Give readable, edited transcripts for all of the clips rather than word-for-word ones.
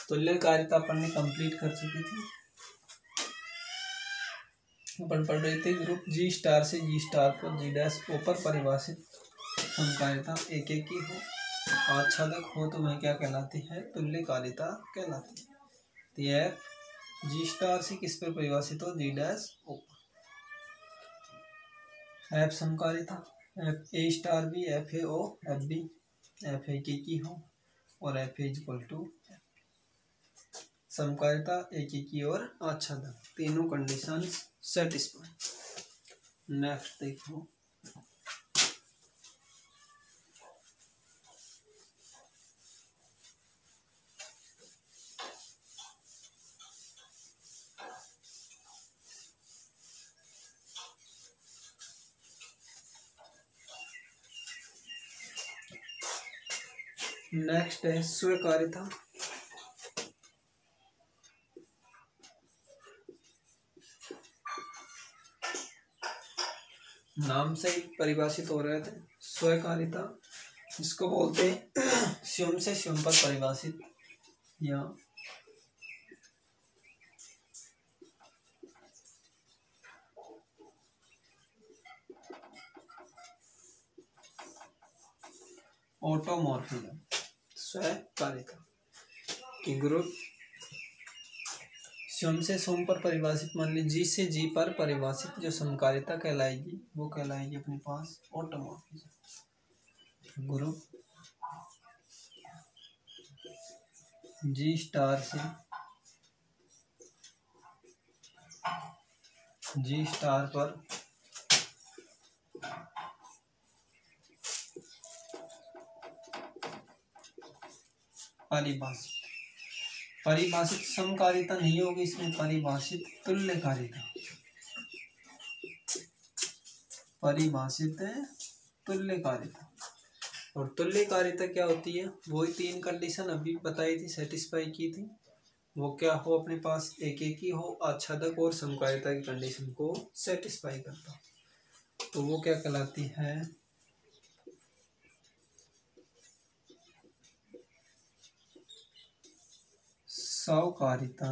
तुल्यकारिता अपन ने कंप्लीट कर चुकी थी। अपन पढ़ रहे थे ग्रुप जी स्टार से जी स्टार पर जी डैश ओ पर परिभाषित समकालिता एक एक की हो, आच्छादक हो तो वह क्या कहलाती है? तुल्यकारिता कहलाती है। तो यह जी स्टार से किस पर परिभाषित हो? जी डैश ओ पर। एफ समकालिता, F A star B, F A O, F B, F A की हो और एफ ए इक्वल टू समकालिता एक की और आच्छादक, तीनों कंडीशन सेटिस्फाई। नेक्स्ट देखो, नेक्स्ट है स्वीकार्यता। नाम से ही परिभाषित हो रहे थे स्वीकार्यता, इसको बोलते हैं स्वयं से स्वयं पर परिभाषित या ऑटोमॉर्फिज्म। स्वीकार्यता की ग्रुप स्वयं से स्वयं पर परिभाषित, मान ली जी से जी पर परिभाषित जो समकालिता कहलाएगी वो कहलाएगी अपने पास ऑटोमॉर्फिज्म। ग्रुप जी स्टार से जी स्टार पर परिभाषित, परिभाषित समकालिता नहीं होगी इसमें, परिभाषित तुल्यकारिता, परिभाषित तुल्यकारिता। और तुल्यकारिता क्या होती है? वही तीन कंडीशन अभी बताई थी, सेटिस्फाई की थी। वो क्या हो? अपने पास एक ही हो, आच्छादक और समकालिता की कंडीशन को सेटिस्फाई करता, तो वो क्या कहलाती है? स्वकारिता।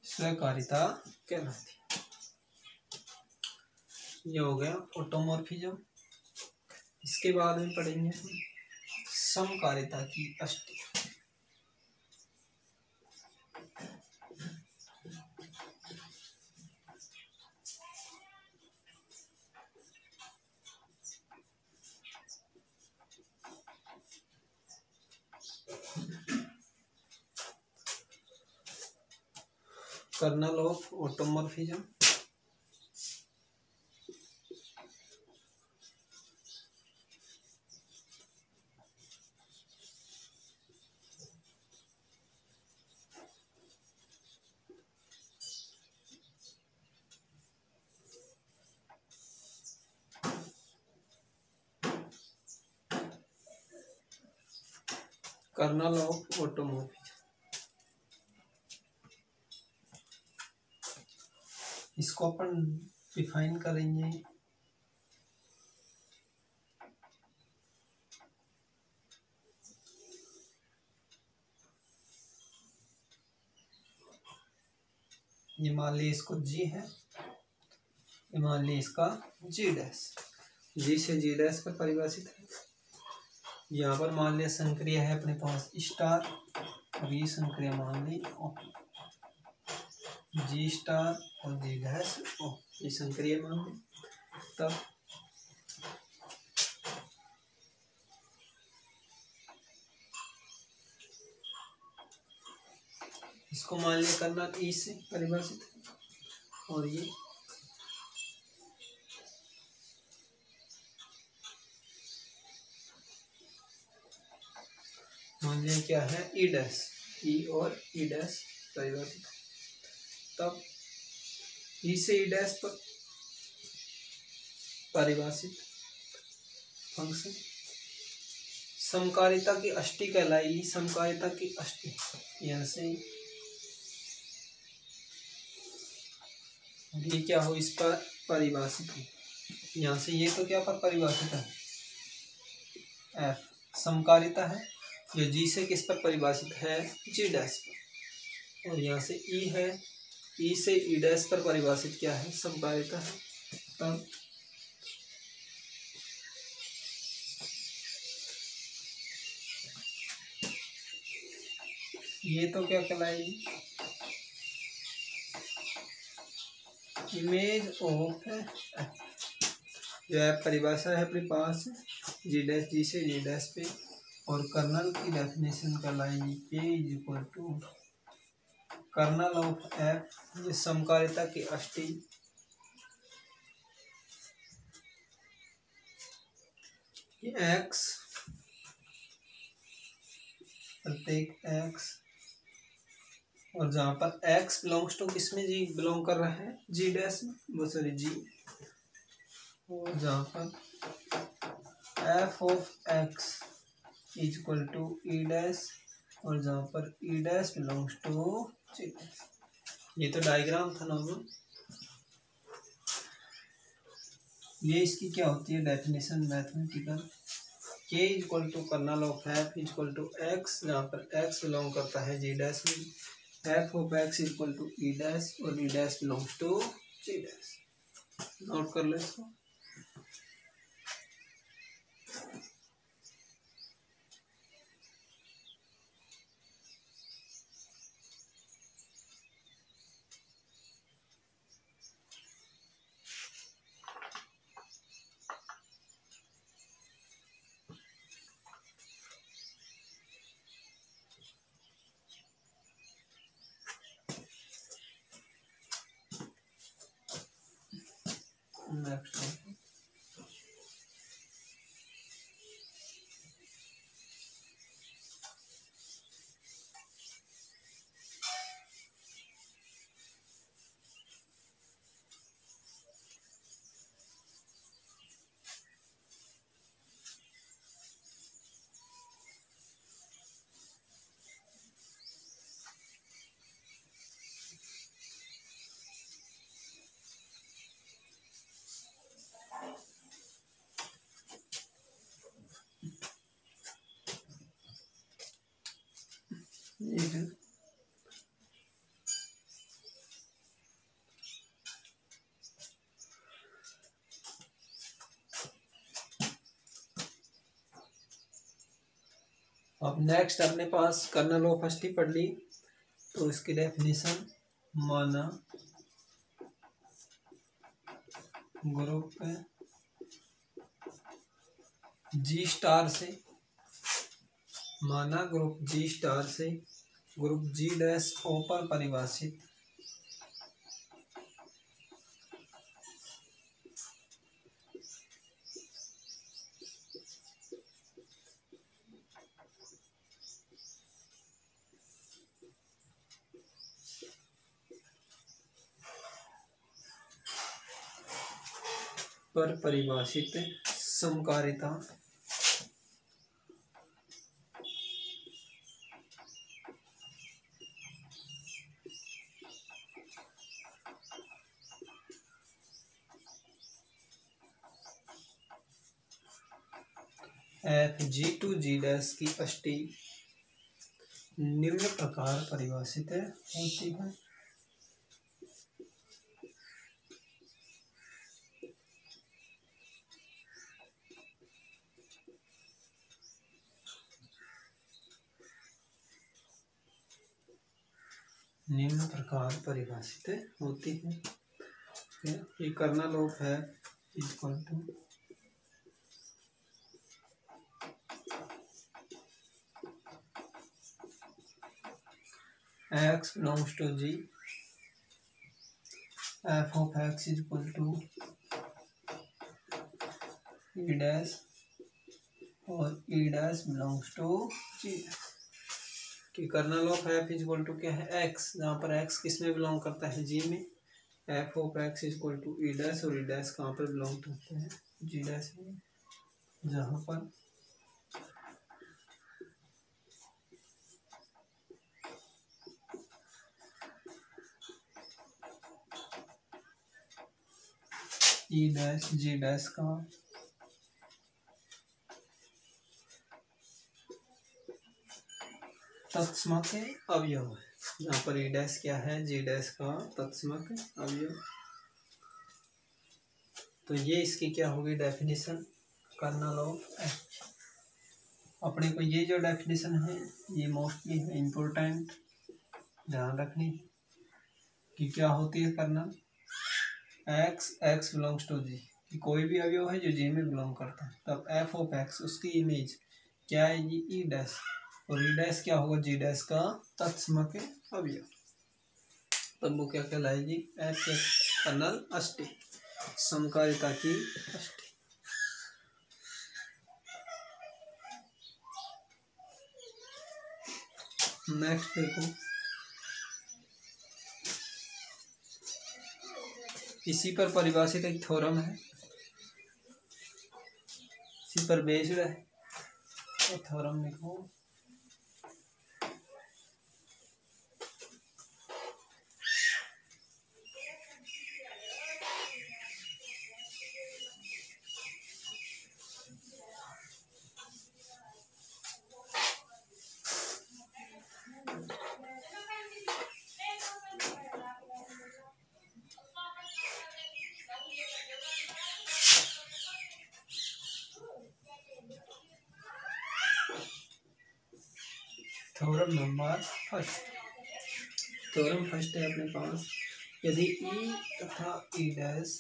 स्वीकार्यता कहलाती है। ये हो गया ऑटोमॉर्फिज्म। इसके बाद में पढ़ेंगे समकालिता की अष्टी। Kernel of automorphism. Kernel of automorphism, इसको अपन डिफाइन करेंगे ये मान ली इसको जी है, ये मान ली इसका जी डैश, जी से जी डैश पर परिभाषित है। यहाँ पर मान लिया संक्रिया है अपने पास स्टार, और ये संक्रिया मान ली जी स्टार और जी डैश ओ, ये संक्रिया मान ली। तब इसको मान लिया करना ई से परिभाषित है, और ये मान लिया क्या है? ई डैश, ई और ई डैश परिभाषित। तब ई से ई डैश पर परिभाषित फंक्शन समकालिता की अष्टी कहलाएगी। समकालिता की अष्टी यहाँ से ये क्या हो? इस पर परिभाषित हो, यहाँ से ये तो क्या पर परिभाषित है? एफ समकालिता है जो जी से किस पर परिभाषित है, जी डैश पर, और यहाँ से ई है, ई से ई डैश पर परिभाषित क्या है, समकालिता है। तब ये तो क्या कहलाएगी, इमेज ऑफ जो है परिभाषा है अपने पास जी डैश, जी से जी डैश पे, और कर्नल की डेफिनेशन कहलाएगी K is equal to kernel of F, ये समकालिता की अष्टी एक्स, प्रत्येक एक्स, और जहाँ पर एक्स बिलोंग्स टू किसमें, जी बिलोंग कर रहा है जी डैश में, वो सॉरी जी, और जहाँ पर F of X is equal to E dash, और जहाँ पर E dash belongs to G dash. ये तो डायग्राम था नॉर्मल। ये इसकी क्या होती है definition mathematical, K is equal to kernel of F is equal to X, जहाँ पर एक्स बिलोंग करता है जी डैश में, F of X is equal to E dash, और E dash belongs to G dash. Note कर लो इसको। Next अब नेक्स्ट अपने पास कर्नल ऑफ फर्स्ट ही पढ़ ली, तो इसकी डेफिनेशन माना ग्रुप जी स्टार से, माना ग्रुप जी स्टार से ग्रुप जी डैश ओ पर परिभाषित पर परिभाषित समकालिता F G to G dash की अष्टी निम्न प्रकार परिभाषित होती है। निम्न प्रकार परिभाषित होती है। ये कर्नल ऑफ है equal to x belongs to G, f of x is equal to e dash और e dash belongs to G, कि kernel of f is equal to क्या है x, जहाँ पर x किस में बिलोंग करता है G में, f of x is equal to e dash, और e dash कहाँ पर बिलोंग करते हैं G dash में, जहाँ पर ई डैश जी डैश का तत्समक अवयव है। यहाँ पर ई डैश क्या है, जी डैश का तत्समक अवयव। तो ये इसकी क्या होगी डेफिनेशन, कर्नल ऑफ एफ। अपने को ये जो डेफिनेशन है ये मोस्टली है इम्पोर्टेंट, ध्यान रखनी कि क्या होती है कर्नल। एक्स बिलोंग्स टू जी, कि कोई भी अवयव है जो जी में बिलोंग करता है, तब एफ ऑफ एक्स उसकी इमेज क्या है, ये ई डैश, और ई डैश क्या होगा, जी डैश का तत्समक अवयव। तब वो क्या कहलाएगी, एफ के कर्नल अष्टी, समकालिता की अष्टी। नेक्स्ट देखो, इसी पर परिभाषित एक थ्योरम है, इसी पर बेस्ड है, तो थ्योरम लिखो। Theorem number first, theorem first है अपने पास, यदि ई तथा ई डैश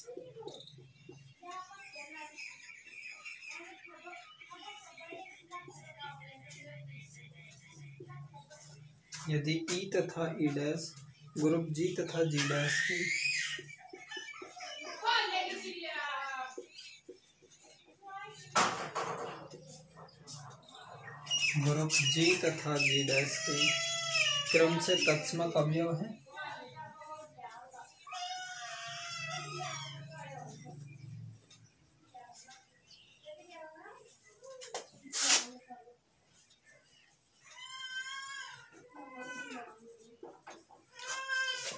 यदि ई तथा ई डैश ग्रुप जी तथा जी डैश की ग्रुप जी तथा जी डैश के क्रम से तत्समक अवयव है,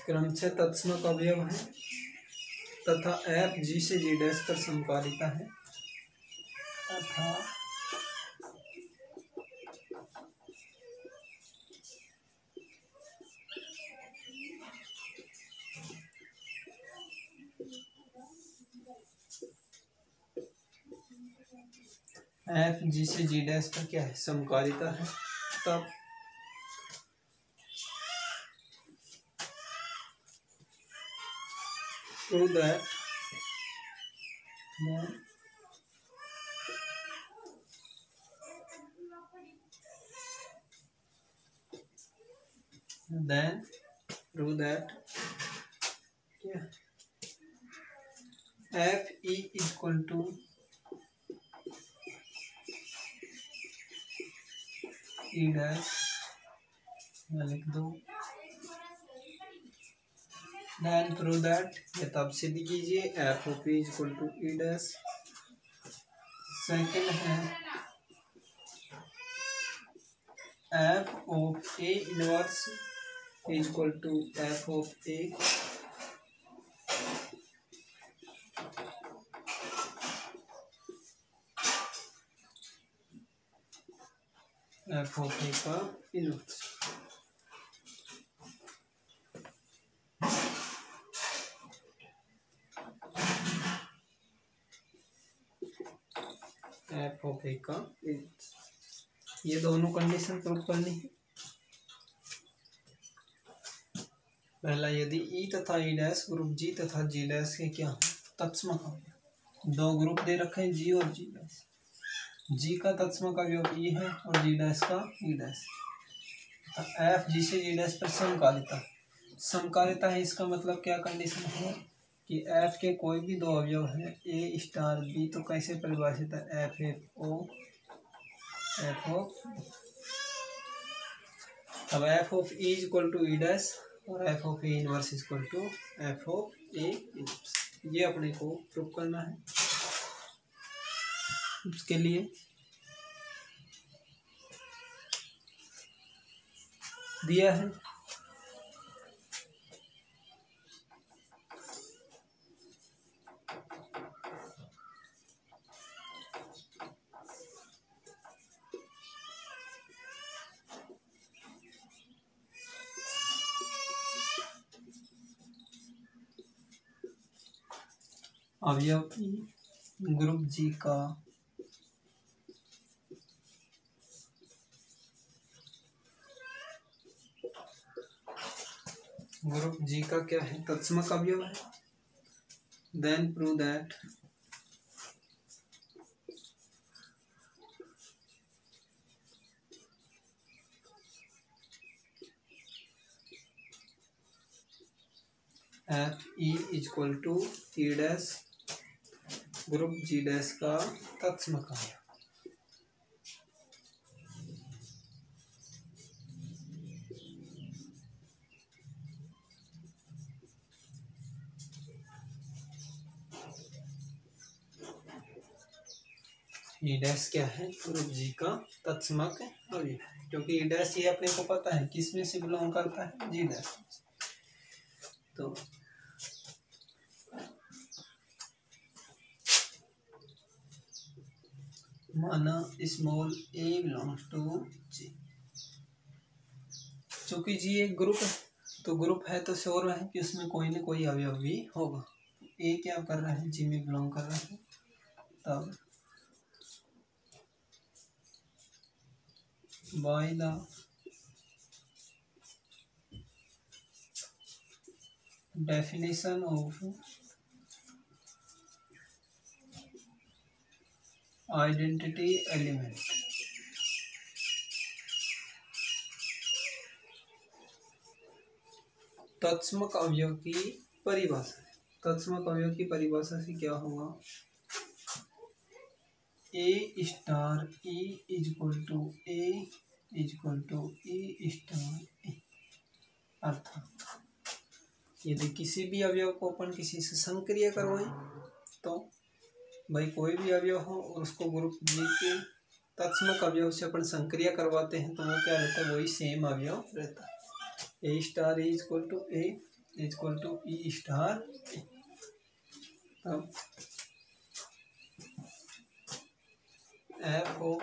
क्रम से तत्समक अवयव है तथा एफ जी से जी डैश पर समकालिता है, तथा एफ जी से जी डैश पर क्या है, समकालिता है। तब prove that then prove that F E equal to E dash लिख दो, देन प्रूव दैट, ये तब सिद्ध कीजिए F of E equal to E dash. Second है F of A inverse equal to F of A, F of A का inverse. F of A का inverse, ये दोनों कंडीशन प्रूव करनी है। पहला, यदि ई तथा ई डैश ग्रुप जी तथा जी डैश के क्या तत्समक अवयव, दो ग्रुप दे रखे हैं जी और जी डैश, जी का तत्समक अवयव ई है और जी डैश का ई डैश, एफ जी से जी डैश पर समकालिता, समकालिता है, इसका मतलब क्या कंडीशन है कि एफ के कोई भी दो अवयव है ए स्टार बी, तो कैसे परिभाषित है, F F O F of, अब F of E equal to E dash और F of A inverse equal to F of A inverse, ये अपने को प्रूव करना है। उसके लिए दिया है अवयव ई ग्रुप जी का ग्रुप जी का क्या है, तत्समक अवयव है। Then prove that F E equal to E dash group G dash का तत्समक अवयव। ई डैश क्या है, ग्रुप जी का तत्समक अवयव, क्योंकि ई डैश ये अपने को पता है किस में से बिलोंग करता है, जी डैश। तो माना स्मॉल ए बिलोंग्स टू जी, चूंकि जी एक ग्रुप है तो ग्रुप है तो श्योर है कि उसमें कोई ना कोई अवयव भी होगा। ए क्या कर रहा है, जी में बिलोंग कर रहा है, तब by the definition of identity element, तत्समक अवयव की परिभाषा। तत्समक अवयव की परिभाषा से क्या होगा, A star E equal to A equal to E star A. अर्थात यदि किसी भी अवयव को अपन किसी से संक्रिय करवाएं तो भाई कोई भी अवयव हो और उसको ग्रुप जी के तत्समक अवयव से अपन संक्रिय करवाते हैं तो वो क्या रहता है, वही सेम अवयव रहता है। A star E equal to A equal to E star A. अब F of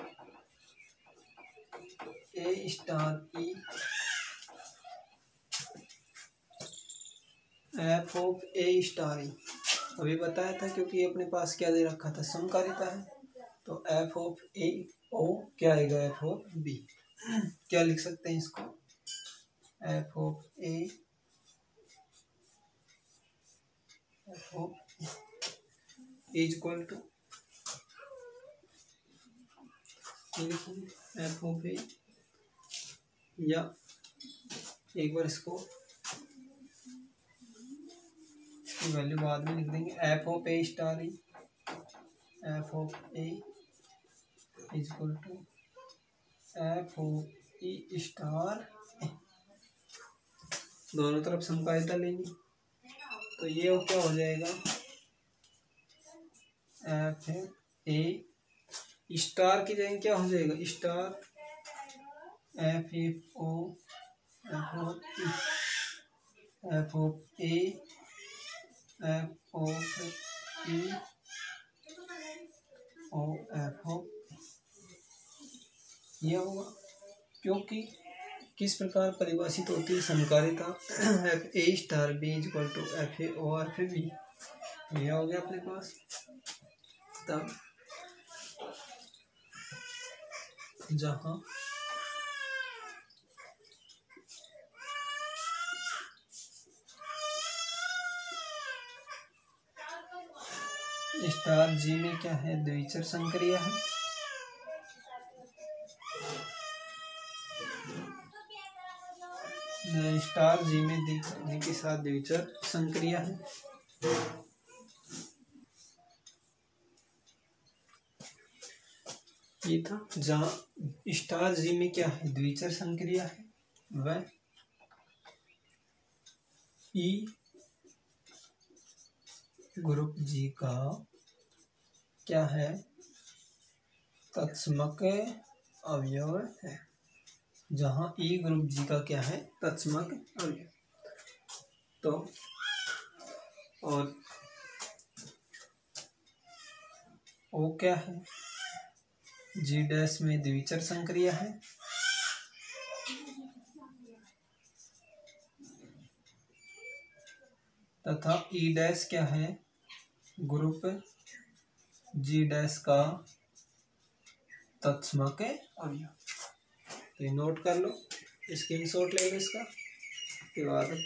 A star E F of A star E अभी बताया था, क्योंकि अपने पास क्या दे रखा था, समकारिता है। तो एफ ऑफ ए ओ क्या आएगा, एफ ऑफ बी। क्या लिख सकते हैं इसको, F of A F of equal to F of A, या एक बार इसको वैल्यू बाद में लिख देंगे, F of A star E F of A equal to F of E star A. दोनों तरफ समकालिता लेंगे तो ये क्या हो जाएगा, एफ ए स्टार की जगह क्या हो जाएगा, star F F O F of A F of E O F of यह होगा, क्योंकि किस प्रकार परिभाषित होती है समकालिता, F A star B equal to F A O F A B. यह हो गया अपने पास। तब जहाँ स्टार जी में क्या है, द्विचर संक्रिया है, स्टार जी में जी के साथ द्विचर संक्रिया है। ये था जहाँ स्टार जी में क्या है, द्विचर संक्रिया है, वह ई ग्रुप जी का क्या है, तत्समक अवयव है। जहाँ ई ग्रुप जी का क्या है, तत्समक अवयव। तो और ओ क्या है, जी डैश में द्विचर संक्रिया है, तथा ई डैश क्या है, ग्रुप जी डैश का तत्समक अवयव। तो नोट कर लो, स्क्रीनशॉट ले लो इसका। के बाद